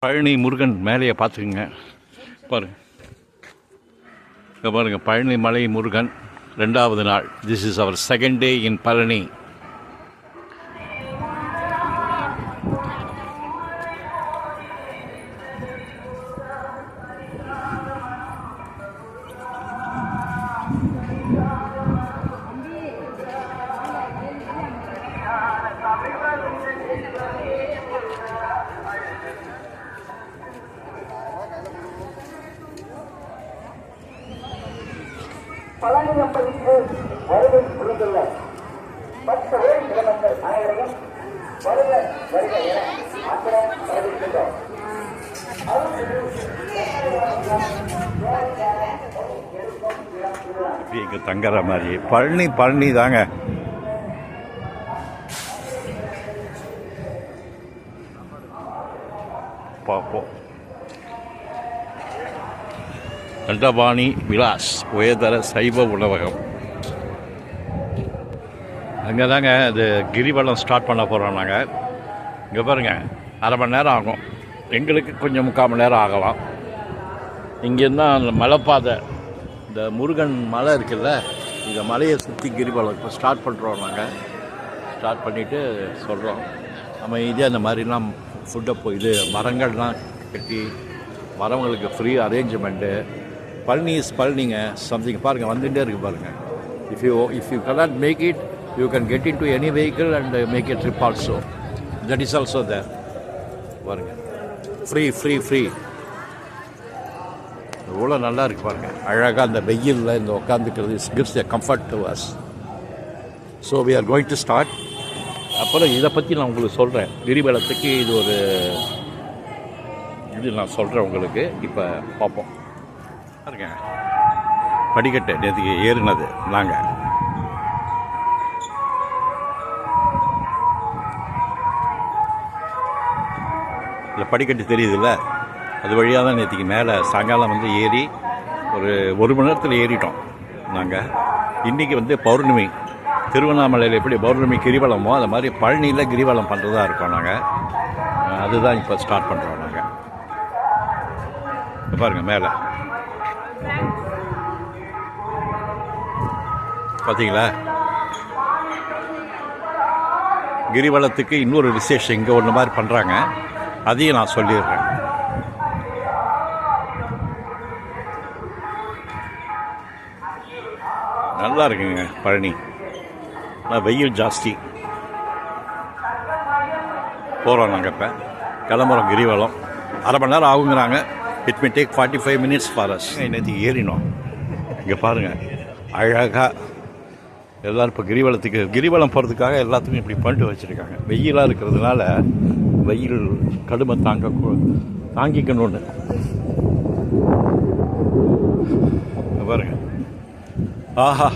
பழனி முருகன் மேலேயே பார்த்துக்குங்க பாருங்க. இங்கே பாருங்கள், பழனி மலை முருகன் 2வது நாள். This is our second day in Palani. Palani அப்பதிக்கு வருகை புரிந்துள்ள 10 பேர் கிராமங்கள் அனைவரையும் வருக வருக என ஆக்கிரம் அறிவிக்கின்றோம். இங்கே தங்குற மாதிரி பழனி தாங்க. பார்ப்போம். தண்டபாணி விலாஸ் உயர்தர சைவ உணவகம். அங்கே தாங்க இது கிரிவலம் ஸ்டார்ட் பண்ண போகிறோம் நாங்கள். இங்கே பாருங்கள், அரை மணி நேரம் ஆகும். எங்களுக்கு கொஞ்சம் 3/4 மணி நேரம் ஆகலாம். இங்கேருந்து அந்த மலைப்பாதை, இந்த முருகன் மலை இருக்குல்ல, இந்த மலையை சுற்றி கிரிவலம் இப்போ ஸ்டார்ட் பண்ணுறோம். நாங்கள் ஸ்டார்ட் பண்ணிவிட்டு சொல்கிறோம். நம்ம இதே அந்த மாதிரிலாம் ஃபுட்டை இது மரங்கள்லாம் கட்டி வரவங்களுக்கு ஃப்ரீ அரேஞ்ச்மெண்ட்டு. பழனி இஸ் பழனிங்க சம்திங் பாருங்கள், வந்துகிட்டே இருக்குது பாருங்கள். If you cannot make it, you can get in to any vehicle and make it trip also. That is also there பாருங்கள். ஃப்ரீ எவ்வளோ நல்லா இருக்குது பாருங்கள். அழகாக அந்த வெயிலில் இந்த உட்காந்துக்கிறது gives a comfort to us. So we are going to start. அப்புறம் இதை பற்றி நான் உங்களுக்கு சொல்கிறேன். கிரிவலத்துக்கு இது ஒரு இது நான் சொல்கிறேன் உங்களுக்கு. இப்போ பார்ப்போம் பாருங்க. படிக்கட்டு நேற்றுக்கு ஏறினது நாங்கள். இல்லை படிக்கட்டு தெரியுதுல்ல, அது வழியாக தான் நேற்றுக்கு மேலே சாயங்காலம் ஏறி ஒரு மணி நேரத்தில் ஏறிட்டோம் நாங்கள். இன்றைக்கி பௌர்ணமி. திருவண்ணாமலையில் எப்படி பௌர்ணமி கிரிவலமோ அது மாதிரி பழனியில் கிரிவலம் பண்ணுறதா இருக்கோம் நாங்கள். அதுதான் இப்போ ஸ்டார்ட் பண்ணுறோம் நாங்கள். பாருங்கள் மேலே பார்த்தீங்களா. கிரிவலத்துக்கு இன்னொரு விசேஷம் இங்கே ஒன்று மாதிரி பண்ணுறாங்க, அதையும் நான் சொல்லிடுறேன். நல்லா இருக்குங்க பழனி. ஆனால் வெயில் ஜாஸ்தி. போகிறோம் நாங்கள் இப்போ கிளம்புறோம். கிரிவலம் அரை மணி நேரம் ஆகுங்கிறாங்க. It may take 45 minutes for us. நேற்று ஏறினோம். இங்கே பாருங்கள் அழகாக எல்லோரும் இப்போ கிரிவலம் போகிறதுக்காக எல்லாத்துக்கும் இப்படி பண்ணிட்டு வச்சுருக்காங்க. வெயிலாக இருக்கிறதுனால வெயில் கடுமை தாங்கிக்கணும்னு பாருங்க. ஆஹா,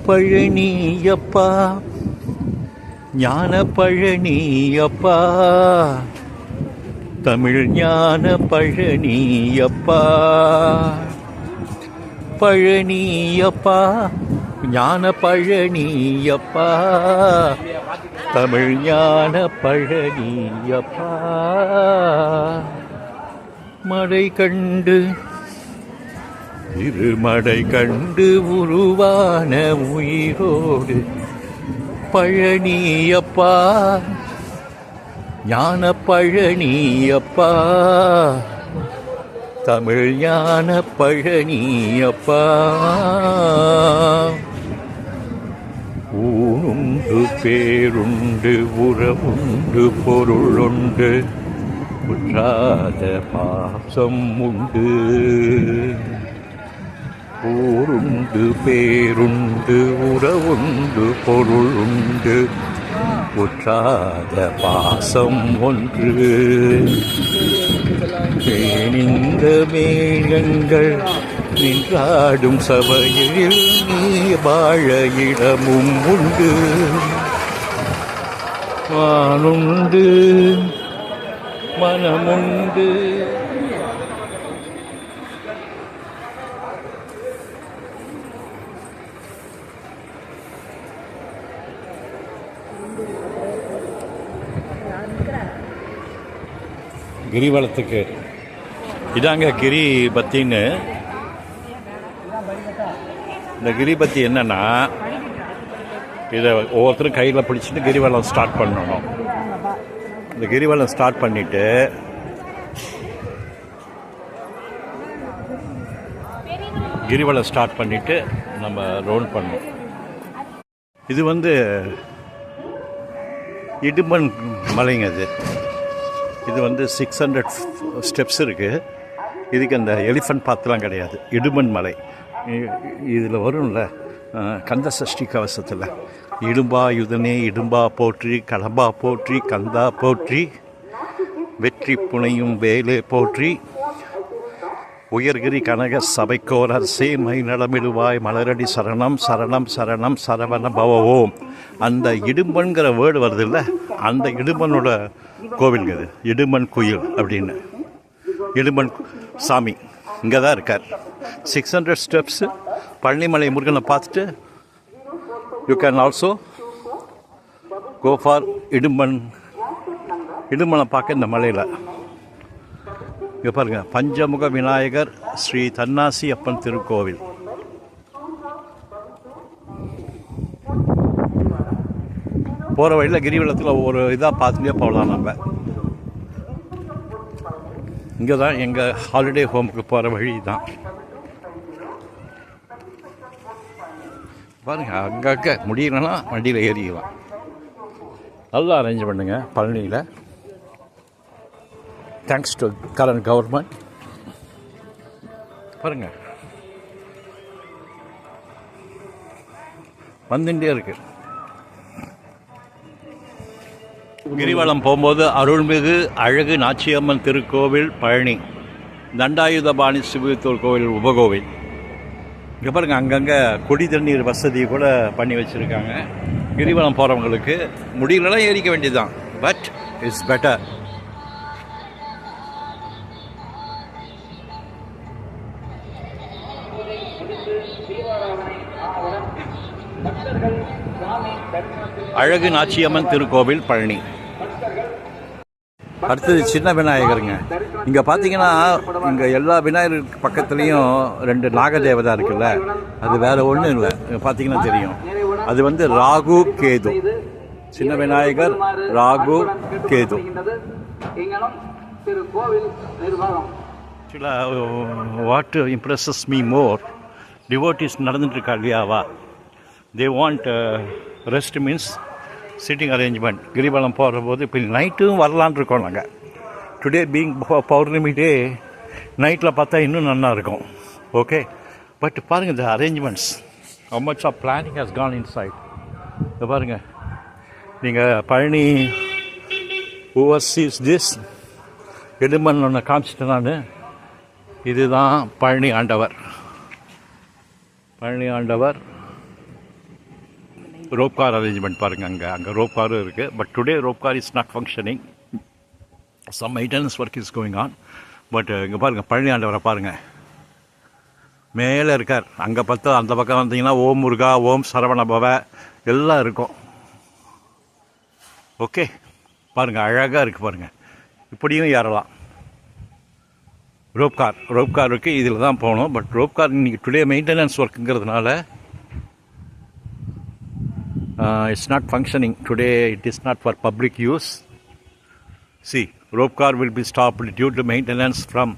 பழனியப்பா, ஞான பழனியப்பா, தமிழ் ஞான பழனியப்பா, பழனியப்பா, ஞான பழனியப்பா, தமிழ் ஞான பழனியப்பா. மழை கண்டு இருமடை கண்டு உருவான உயிரோடு பழனியப்பா, ஞான பழனியப்பா, தமிழ் ஞான பழனியப்பா. ஊனுண்டு பேருண்டு உறவுண்டு பொருளுண்டு குற்றாத பாசம் உண்டு. ஊருண்டு பேருண்டு உறவுண்டு பொருளுண்டு குற்றாத பாசம் ஒன்று. தேனிந்த மேகங்கள் நின்றாடும் சபையில் நீ வாழ இடமும் உண்டு. வானுண்டு மனமுண்டு. கிரிவலத்துக்கு இதாங்க கிரி பத்தின்னு. இந்த கிரிபத்தி என்னன்னா, இதை ஒவ்வொருத்தரும் கையில் பிடிச்சிட்டு கிரிவலம் ஸ்டார்ட் பண்ணணும். இந்த கிரிவலம் ஸ்டார்ட் பண்ணிட்டு நம்ம ரோல் பண்ணணும். இது வந்து இடுமன் மலைங்க. இது வந்து 600 ஸ்டெப்ஸ் இருக்குது. இதுக்கு அந்த எலிஃபண்ட் பாத்துலாம் கிடையாது. இடுமன் மலை இதில் வரும்ல கந்த சஷ்டி கவசத்தில், இடும்பா யுதனே இடும்பா போற்றி, கடம்பா போற்றி, கந்தா போற்றி, வெற்றி புனையும் வேலே போற்றி, உயர்கிரி கனக சபைக்கோர் அரசே மை நலமிடுவாய் மலரடி சரணம் சரணம் சரணம் சரவண பவவோம். அந்த இடும்பன்கிற வேர்டு வருது இல்லை, அந்த இடும்பனோட கோவிலுங்க இது. இடுமன் குயில் அப்படின்னு. இடுமன் சாமி இங்கே தான் இருக்கார். 600 ஸ்டெப்ஸு. பழனிமலை முருகனை பார்த்துட்டு you can also go for இடுமனை பார்க்க இந்த மலையில். இங்கே பாருங்கள், பஞ்சமுக விநாயகர் ஸ்ரீ தன்னாசி அப்பன் திருக்கோவில். போகிற வழியில் கிரிவலத்தில் ஒரு இதாக பார்த்துட்டே போகலாம். நம்ம இங்கே தான் எங்கள் ஹாலிடே ஹோமுக்கு போகிற வழி தான். பாருங்கள், அங்கங்கே முடியலன்னா வண்டியில் ஏறிக்கலாம். நல்லா அரேஞ்ச் பண்ணுங்க பழனியில். Thanks to current government. பாருங்கள், வந்துட்டே இருக்கு. கிரிவலம் போகும்போது அருள்மிகு அழகு நாச்சியம்மன் திருக்கோவில் பழனி, தண்டாயுதபாணி சிவத்தூர் கோவில் உபகோவில். இங்கே பாருங்கள், அங்கங்கே குடி தண்ணீர் வசதி கூட பண்ணி வச்சுருக்காங்க. கிரிவலம் போகிறவங்களுக்கு முடியலலாம் ஏறிக்க வேண்டியதுதான். But it's better. அழகு நாச்சியம்மன் திருக்கோவில் பழனி. அடுத்தது சின்ன விநாயகருங்க. இங்கே பார்த்தீங்கன்னா இங்கே எல்லா விநாயகருக்கு பக்கத்துலேயும் 2 நாகதேவதா இருக்குல்ல, அது வேறு ஒன்றும் இல்லை. பார்த்தீங்கன்னா தெரியும், அது வந்து ராகு கேது. சின்ன விநாயகர், ராகு கேது. ஆக்சுவலாக what impresses me more, devotees நடந்துட்டுருக்கா இல்லையாவா, they want rest means sitting arrangement. Girivalam போகிற போது இப்போ நைட்டும் வரலான் இருக்கோம் நாங்கள். டுடே பீங் பௌர்ணமி டே, நைட்டில் பார்த்தா இன்னும் நல்லா இருக்கும். ஓகே, பட் பாருங்கள் த arrangements, how much of planning has gone inside. இதை பாருங்கள், நீங்கள் பழனி ஓவர்சீஸ் திஸ் இடுமன் ஒன்று காமிச்சிட்டேன் நான். இதுதான் பழனி ஆண்டவர். ரோப் கார் அரேஞ்ச்மெண்ட் பாருங்கள். அங்கே ரோப் காரும் இருக்குது. But today rope car is not functioning. Some maintenance work is going on. But இங்கே பாருங்கள், பழனி ஆண்டவரை பாருங்கள், மேலே இருக்கார். அங்கே பார்த்தா அந்த பக்கம் வந்தீங்கன்னா ஓம் முருகா, ஓம் சரவண பவ எல்லாம் இருக்கும். ஓகே, பாருங்கள், அழகாக இருக்குது பாருங்கள். இப்படியும் ஏறலாம். ரோப் கார் இருக்குது, இதில் தான் போகணும். பட் ரோப் கார் இன்றைக்கி டுடே மெயின்டெனன்ஸ் ஒர்க்குங்கிறதுனால it's not functioning today. It is not for public use. See, rope car will be stopped due to maintenance from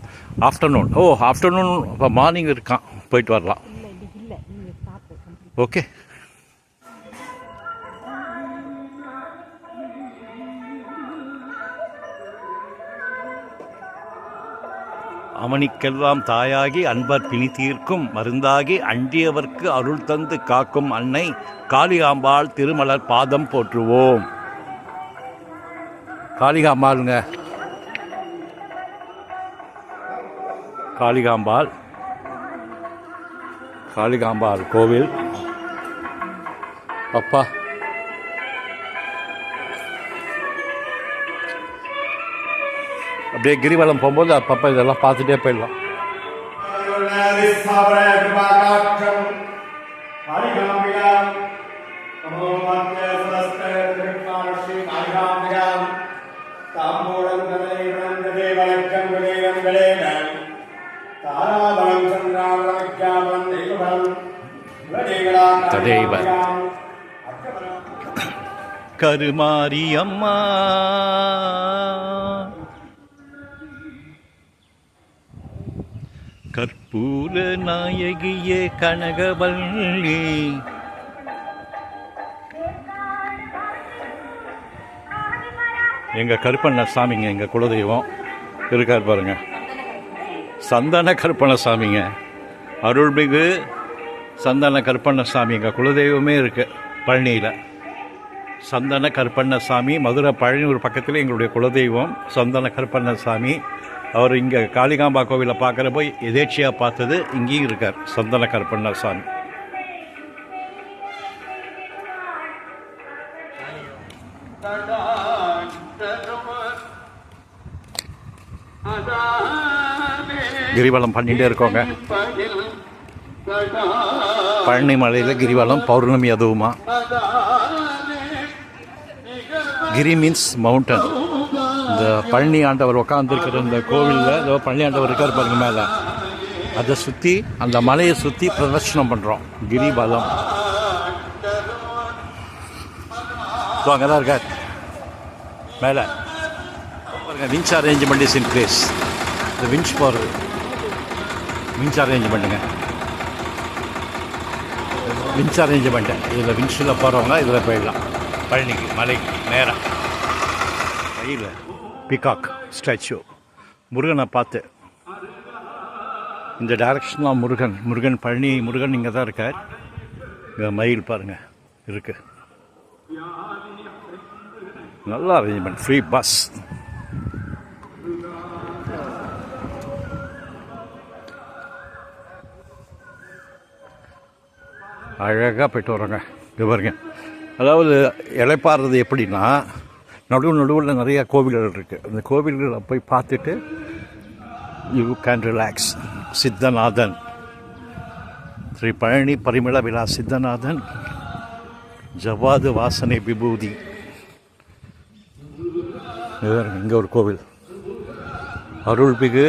afternoon. Afternoon morning irukkan போயிட்டு வரலாம். Okay, அவனிக்கெல்லாம் தாயாகி அன்பர் பிணி தீர்க்கும் மருந்தாகி அண்டியவர்க்கு அருள் தந்து காக்கும் அன்னை காளிகாம்பாள் திருமலர் பாதம் போற்றுவோம். காளிகாம்பாளுங்க, காளிகாம்பாள் கோவில். அப்பா, அப்படியே கிரிவலம் போகும்போது அப்பப்போ இதெல்லாம் பார்த்துட்டே போயிடலாம். ததேவ கருமாரி அம்மா கற்பூர நாயகியே கனகவல்லி. எங்கள் கருப்பண்ண சாமிங்க, எங்கள் குலதெய்வம் இருக்கார் பாருங்க, சந்தன கருப்பண்ண சாமிங்க. அருள்மிகு சந்தன கருப்பண்ண சாமி எங்கள் குலதெய்வமே இருக்குது பழனியில். சந்தன கருப்பண்ண சாமி மதுரை பழனியூர் பக்கத்தில் எங்களுடைய குலதெய்வம் சந்தன கருப்பண்ண சாமி. அவர் இங்கே காளிகாம்பா கோவிலில் பார்க்குறப்போ எதேச்சியாக பார்த்தது இங்கேயும் இருக்கார் சந்தன கருப்பண்ண சாமி. கிரிவலம் பண்ணிகிட்டே இருக்கோங்க. பழனி மலையில் கிரிவலம், பௌர்ணமி அதுவுமா. கிரி மீன்ஸ் மவுண்டன். இந்த பழனி ஆண்டவர் உட்காந்துருக்கிற இந்த கோவிலில் ஏதோ பழனி ஆண்டவர் இருக்கார் பாருங்க மேலே, அதை சுற்றி அந்த மலையை சுற்றி பிரதர்ஷனம் பண்ணுறோம், கிரிவலம். ஸோ அங்கே தான் இருக்கார் மேலே பாருங்க. Winch arrangement is in place. இந்த விஞ்ச் போகிறது, விஞ்ச் அரேஞ்ச்மெண்ட்டுங்க, விஞ்ச் அரேஞ்ச்மெண்ட்டு. இதில் விஞ்சில் போகிறவங்க இதில் போயிடலாம் பழனிக்கு, மலைக்கு நேராக. கையில் பீகாக் ஸ்டாச்சு, முருகனை பார்த்து இந்த டைரக்ஷன்லாம் முருகன் பழனி முருகன் இங்கே தான் இருக்கார். இங்கே மயில் பாருங்கள் இருக்குது. நல்ல அரேஞ்ச்மெண்ட், ஃப்ரீ பஸ். அழகாக போய்ட்டு வரோங்க. இது பாருங்க, அதாவது இலைப்பாடுறது எப்படின்னா, நடுவில் நிறையா கோவில்கள் இருக்குது. அந்த கோவில்களை போய் பார்த்துட்டு you can relax. Siddhanathan, Sri Palani Parimala விழா சித்தநாதன், ஜவாது வாசனை விபூதி. இங்கே ஒரு கோவில், அருள்மிகு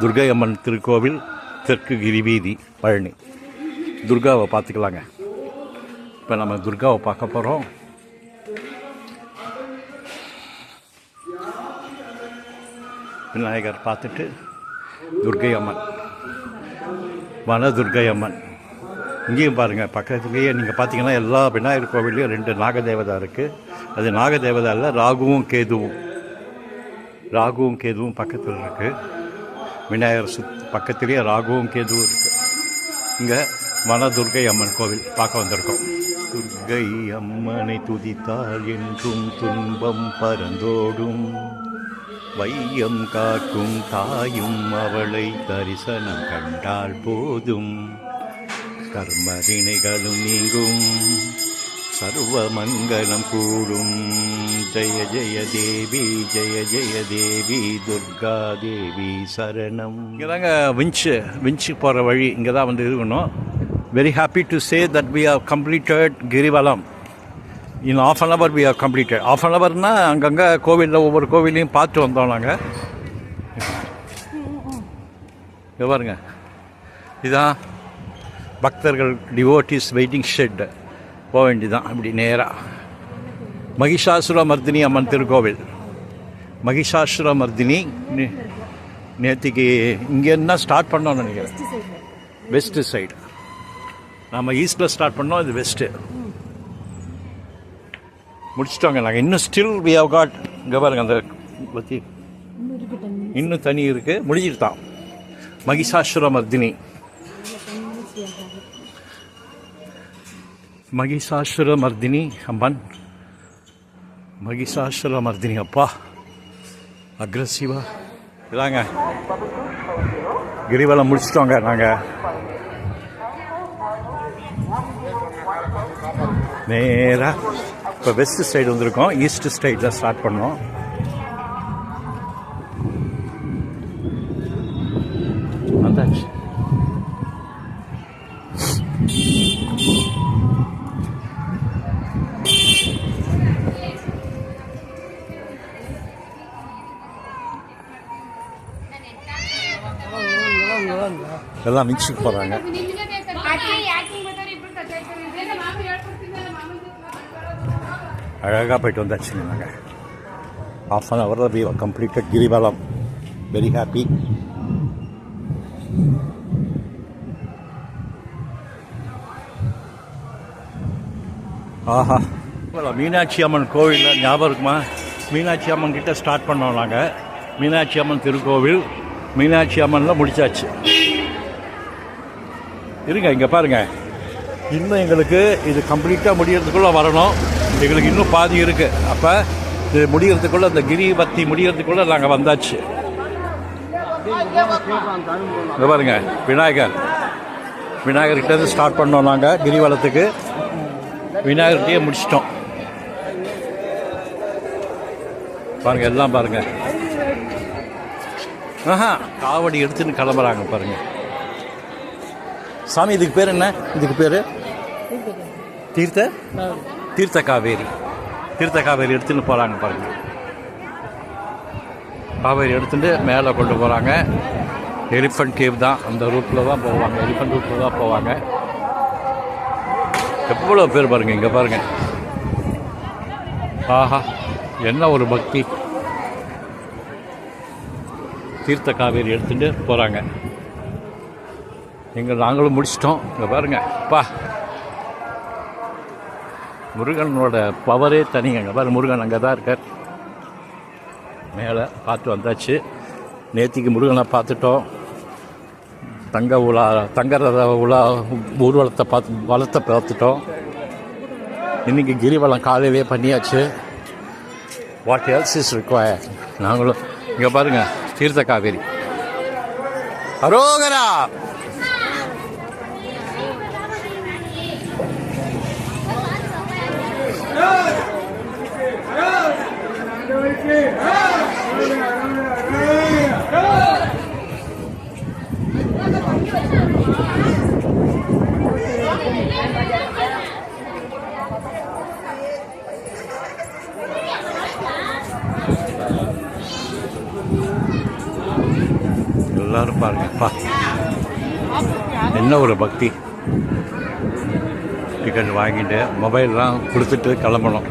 துர்கை அம்மன் திருக்கோவில், தெற்கு கிரிவீதி பழனி. துர்காவை பார்த்துக்கலாங்க. இப்போ நம்ம துர்காவை பார்க்க போகிறோம். விநாயகர் பார்த்துட்டு துர்கை அம்மன், வன துர்கை அம்மன். இங்கேயும் பாருங்கள், பக்கத்துலேயே நீங்கள் பார்த்தீங்கன்னா எல்லா விநாயகர் கோவிலையும் 2 நாகதேவதா இருக்குது. அது நாகதேவதா இல்லை, ராகுவும் கேதுவும் பக்கத்தில் இருக்குது. விநாயகர் பக்கத்துலேயே ராகுவும் கேதுவும் இருக்குது. இங்கே வன துர்கை அம்மன் கோவில் பார்க்க வந்திருக்கோம். துர்கை அம்மனை துதித்தால் என்றும் துன்பம் பறந்தோடும், வையம் காக்கும் தாயும் அவளை தரிசனம் கண்டால் போதும், கர்ம வினைகளும் நீங்கும், சர்வ மங்களம் கூடும். ஜெய ஜெய தேவி துர்கா தேவி சரணம். இங்கே தாங்க விஞ்சு போகிற வழி இங்கே தான் வந்து இருக்கணும். Very happy to say that we have completed girivalam. In half an hour we have completed. half an hourனா அங்கங்கே கோவிலில் ஒவ்வொரு கோவிலையும் பார்த்து வந்தோம் நாங்கள். இங்கே பாருங்க, இதுதான் பக்தர்கள் டிவோட்டிஸ் வெயிட்டிங் ஷெட். போக வேண்டியதான் அப்படி நேராக. மகிஷாசுர மர்தினி அம்மன் திருக்கோவில். மகிஷாசுர மர்தினி நேற்றுக்கு இங்கே என்ன ஸ்டார்ட் பண்ணோம்னு நினைக்கிறேன், வெஸ்ட்டு சைடு. நம்ம ஈஸ்டில் ஸ்டார்ட் பண்ணோம், இது வெஸ்ட்டு முடிச்சிட்டோங்க நாங்கள். இன்னும் ஸ்டில் வி ஹவ் காட். இங்கே பாருங்க, அந்த பற்றி இன்னும் தனி இருக்குது, முடிஞ்சிட்டு தான். மகிஷாசுர மர்தினி, மகிஷாசுர மர்தினி அம்மன், மகிஷாசுர மர்தினி. அப்பா அக்ரஸிவா இதாங்க. கிரிவலம் முடிச்சிட்டோங்க நாங்கள். நேராக இப்போ வெஸ்ட் சைடு வந்திருக்கோம். ஈஸ்ட் சைடில் ஸ்டார்ட் பண்ணோம். வந்தாச்சு. எல்லாம் மிக்ஸுக்கு போகிறாங்க. அழகாக போயிட்டு வந்தாச்சுங்க நாங்கள். half an hour we completed Girivalam. Very happy. ஆஹா, மீனாட்சி அம்மன் கோவிலில் ஞாபகம் இருக்குமா? மீனாட்சி அம்மன் கிட்ட ஸ்டார்ட் பண்ணோம் நாங்கள். மீனாட்சி அம்மன் திருக்கோவில், மீனாட்சி அம்மனில் முடிச்சாச்சு. இருங்க, இங்கே பாருங்கள், இன்னும் எங்களுக்கு இது கம்ப்ளீட்டாக முடியறதுக்குள்ளே வரணும். எங்களுக்கு இன்னும் பாதி இருக்குது. அப்போ இது முடிகிறதுக்குள்ளே, இந்த கிரி பத்தி முடிகிறதுக்குள்ளே நாங்கள் வந்தாச்சு. இங்கே பாருங்க, விநாயகர்கிட்ட ஸ்டார்ட் பண்ணோம் நாங்கள் கிரிவலத்துக்கு. விநாயகர்கிட்டயே முடிச்சிட்டோம். பாருங்கள், எல்லாம் பாருங்கள். காவடி எடுத்துன்னு கிளம்புறாங்க பாருங்கள். சாமி, இதுக்கு பேர் என்ன? இதுக்கு பேர் தீர்த்த காவேரி. தீர்த்த காவேரி எடுத்துன்னு போகிறாங்க பாருங்கள். காவேரி எடுத்துட்டு மேலே கொண்டு போகிறாங்க. எலிஃபண்ட் கேவ் தான், அந்த ரூட்டில் தான் போவாங்க. எலிஃபண்ட் ரூட்டில் தான் போவாங்க. எவ்வளோ பேர் பாருங்கள், இங்கே பாருங்கள். ஆஹா, என்ன ஒரு பக்தி. தீர்த்த காவேரி எடுத்துட்டு போகிறாங்க. நாங்களும் முடிச்சிட்டோம். இங்கே பாருங்க, அப்பா, முருகனோட பவரே தனிங்க. இங்கே பாருங்க, முருகன் அங்கே தான் இருக்கார். மேலே பார்த்து வந்தாச்சு. நேத்திக்கு முருகனை பார்த்துட்டோம். தங்கரத உலா ஊர்வலத்தை பார்த்துட்டோம். இன்றைக்கி கிரிவலம் காலையிலே பண்ணியாச்சு. What else is required? நாங்களும் இங்கே பாருங்கள், தீர்த்த காவேரி. அரோகரா. எல்லாரும் பாருங்கப்பா, என்ன ஒரு பக்தி. டிக்கெட் வாங்கிட்டு மொபைல்லாம் கொடுத்துட்டு கிளம்பணும்.